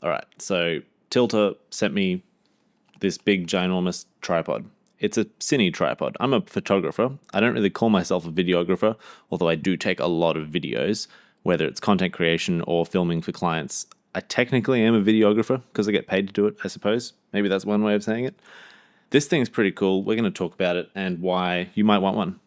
All right, so Tilta sent me this big ginormous tripod. It's a cine tripod. I'm a photographer. I don't really call myself a videographer, although I do take a lot of videos, whether it's content creation or filming for clients. I technically am a videographer because I get paid to do it, I suppose. Maybe that's one way of saying it. This thing's pretty cool. We're going to talk about it and why you might want one,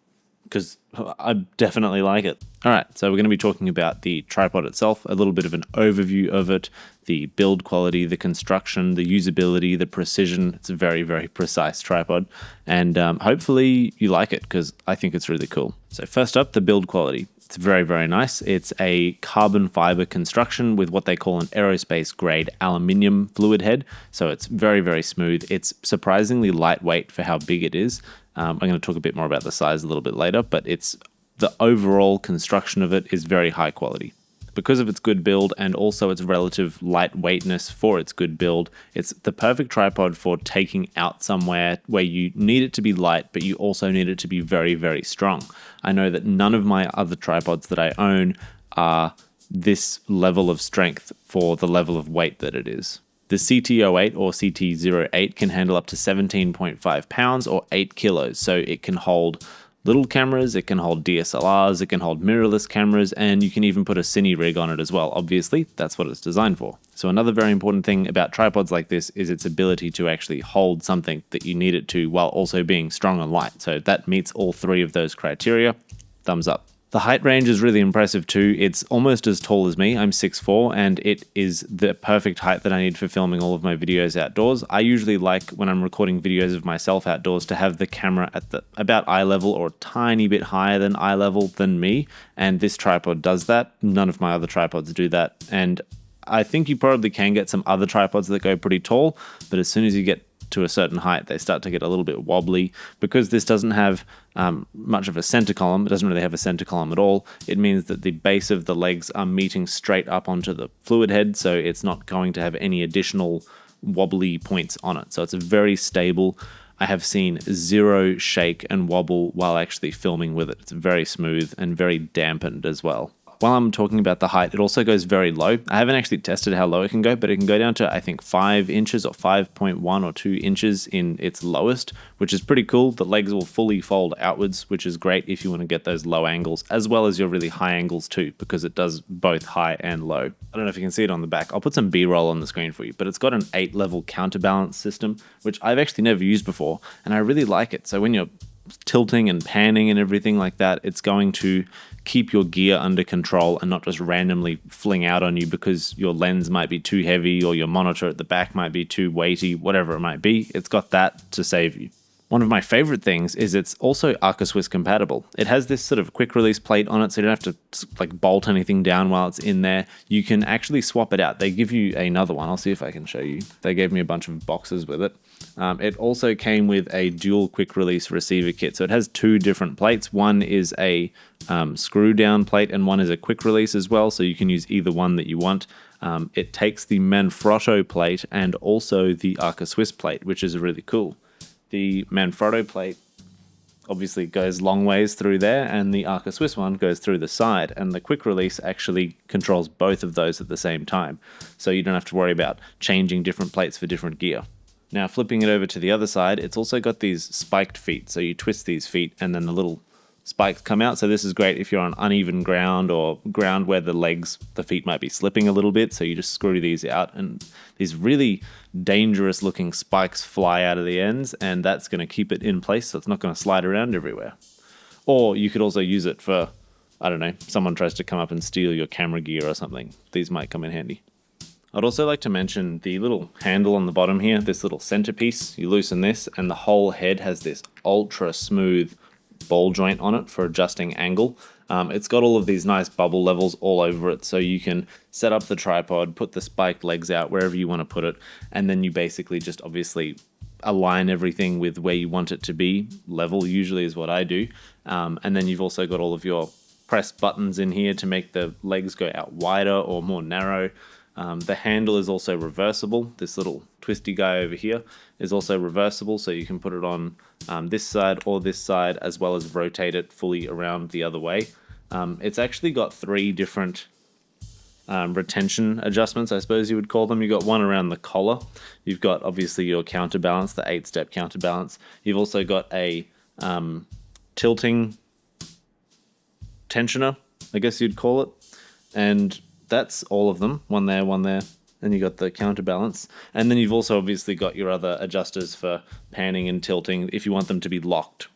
because I definitely like it. All right, so we're going to be talking about the tripod itself, a little bit of an overview of it, the build quality, the construction, the usability, the precision. It's a very, very precise tripod, and hopefully you like it because I think it's really cool. So first up, the build quality. It's very, very nice. It's a carbon fiber construction with what they call an aerospace grade aluminium fluid head. So it's very, very smooth. It's surprisingly lightweight for how big it is. I'm going to talk a bit more about the size a little bit later, but the overall construction of it is very high quality. Because of its good build and also its relative lightweightness for its good build, it's the perfect tripod for taking out somewhere where you need it to be light, but you also need it to be very, very strong. I know that none of my other tripods that I own are this level of strength for the level of weight that it is. The CT08 or CT08 can handle up to 17.5 pounds or 8 kilos, so it can hold little cameras, it can hold DSLRs, it can hold mirrorless cameras, and you can even put a cine rig on it as well. Obviously, that's what it's designed for. So another very important thing about tripods like this is its ability to actually hold something that you need it to while also being strong and light. So that meets all three of those criteria. Thumbs up. The height range is really impressive too. It's almost as tall as me. I'm 6'4", and it is the perfect height that I need for filming all of my videos outdoors. I usually like, when I'm recording videos of myself outdoors, to have the camera at about eye level or a tiny bit higher than eye level than me, and this tripod does that. None of my other tripods do that, and I think you probably can get some other tripods that go pretty tall, but as soon as you get to a certain height, they start to get a little bit wobbly. Because this doesn't have much of a center column, it doesn't really have a center column at all, it means that the base of the legs are meeting straight up onto the fluid head, so it's not going to have any additional wobbly points on it. So it's very stable. I have seen zero shake and wobble while actually filming with it. It's very smooth and very dampened as well. While I'm talking about the height, it also goes very low. I haven't actually tested how low it can go, but it can go down to, I think, 5 inches or 5.1 or 2 inches in its lowest, which is pretty cool. The legs will fully fold outwards, which is great if you want to get those low angles, as well as your really high angles too, because it does both high and low. I don't know if you can see it on the back. I'll put some B-roll on the screen for you, but it's got an 8-level counterbalance system, which I've actually never used before, and I really like it. So when you're tilting and panning and everything like that, it's going to keep your gear under control and not just randomly fling out on you because your lens might be too heavy or your monitor at the back might be too weighty, whatever it might be. It's got that to save you. One of my favorite things is it's also ARCA-Swiss compatible. It has this sort of quick release plate on it, so you don't have to like bolt anything down while it's in there. You can actually swap it out. They give you another one. I'll see if I can show you. They gave me a bunch of boxes with it. It also came with a dual quick release receiver kit. So it has 2 different plates. One is a screw down plate and one is a quick release as well. So you can use either one that you want. It takes the Manfrotto plate and also the ARCA-Swiss plate, which is really cool. The Manfrotto plate obviously goes long ways through there, and the ARCA-Swiss one goes through the side, and the quick release actually controls both of those at the same time. So you don't have to worry about changing different plates for different gear. Now flipping it over to the other side, it's also got these spiked feet. So you twist these feet and then the little spikes come out. So this is great if you're on uneven ground or ground where the feet might be slipping a little bit. So you just screw these out and these really dangerous looking spikes fly out of the ends, and that's going to keep it in place so it's not going to slide around everywhere. Or you could also use it for, I don't know, someone tries to come up and steal your camera gear or something. These might come in handy. I'd also like to mention the little handle on the bottom here, this little centerpiece. You loosen this and the whole head has this ultra smooth ball joint on it for adjusting angle. It's got all of these nice bubble levels all over it, so you can set up the tripod, put the spiked legs out wherever you want to put it, and then you basically just obviously align everything with where you want it to be. Level usually is what I do. And then you've also got all of your press buttons in here to make the legs go out wider or more narrow. The handle is also reversible. This little twisty guy over here is also reversible, so you can put it on this side or this side, as well as rotate it fully around the other way. It's actually got 3 different retention adjustments, I suppose you would call them. You've got one around the collar. You've got obviously your counterbalance, the 8-step counterbalance. You've also got a tilting tensioner, I guess you'd call it. And that's all of them. One there, one there. And you got the counterbalance. And then you've also obviously got your other adjusters for panning and tilting if you want them to be locked,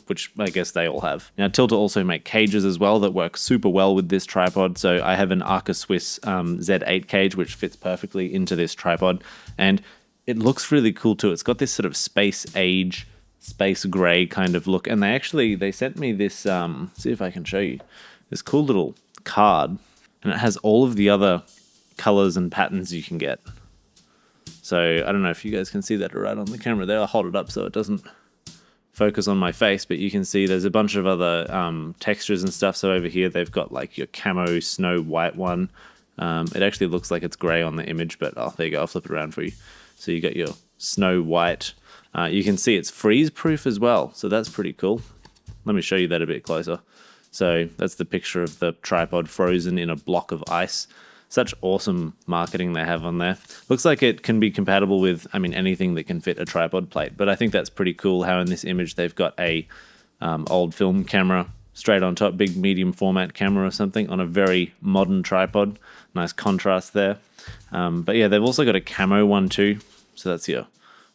which I guess they all have. Now, Tilta also make cages as well that work super well with this tripod. So I have an ARCA-Swiss Z8 cage, which fits perfectly into this tripod. And it looks really cool too. It's got this sort of space age, space gray kind of look. And they sent me this, see if I can show you, this cool little card. And it has all of the other colors and patterns you can get. So I don't know if you guys can see that right on the camera there. I'll hold it up so it doesn't focus on my face, but you can see there's a bunch of other textures and stuff. So over here they've got like your camo snow white one. It actually looks like it's gray on the image, but oh, there you go, I'll flip it around for you. So you got your snow white. You can see it's freeze proof as well, so that's pretty cool. Let me show you that a bit closer. So that's the picture of the tripod frozen in a block of ice. Such awesome marketing they have on there. Looks like it can be compatible with, I mean, anything that can fit a tripod plate. But I think that's pretty cool how in this image they've got a old film camera straight on top, big medium format camera or something on a very modern tripod. Nice contrast there. But yeah, they've also got a camo one too. So that's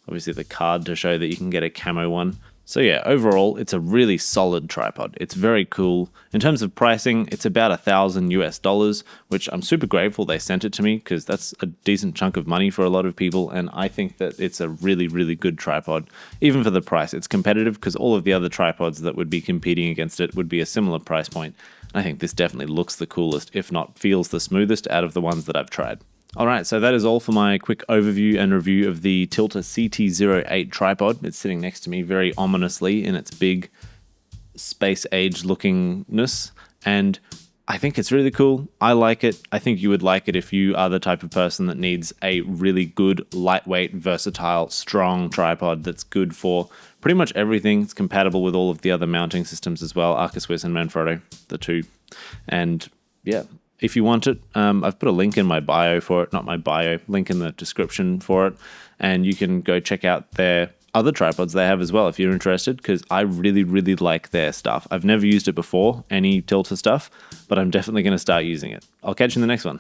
obviously the card to show that you can get a camo one. So yeah, overall, it's a really solid tripod. It's very cool. In terms of pricing, it's about $1,000 US, which I'm super grateful they sent it to me because that's a decent chunk of money for a lot of people. And I think that it's a really, really good tripod. Even for the price, it's competitive because all of the other tripods that would be competing against it would be a similar price point. I think this definitely looks the coolest, if not feels the smoothest out of the ones that I've tried. Alright, so that is all for my quick overview and review of the Tilta CT08 tripod. It's sitting next to me very ominously in its big space age lookingness, and I think it's really cool. I like it. I think you would like it if you are the type of person that needs a really good, lightweight, versatile, strong tripod that's good for pretty much everything. It's compatible with all of the other mounting systems as well, ARCA-Swiss and Manfrotto, the two. And yeah, if you want it, I've put a link in my bio for it, not my bio, link in the description for it. And you can go check out their other tripods they have as well if you're interested, because I really, really like their stuff. I've never used it before, any Tilta stuff, but I'm definitely going to start using it. I'll catch you in the next one.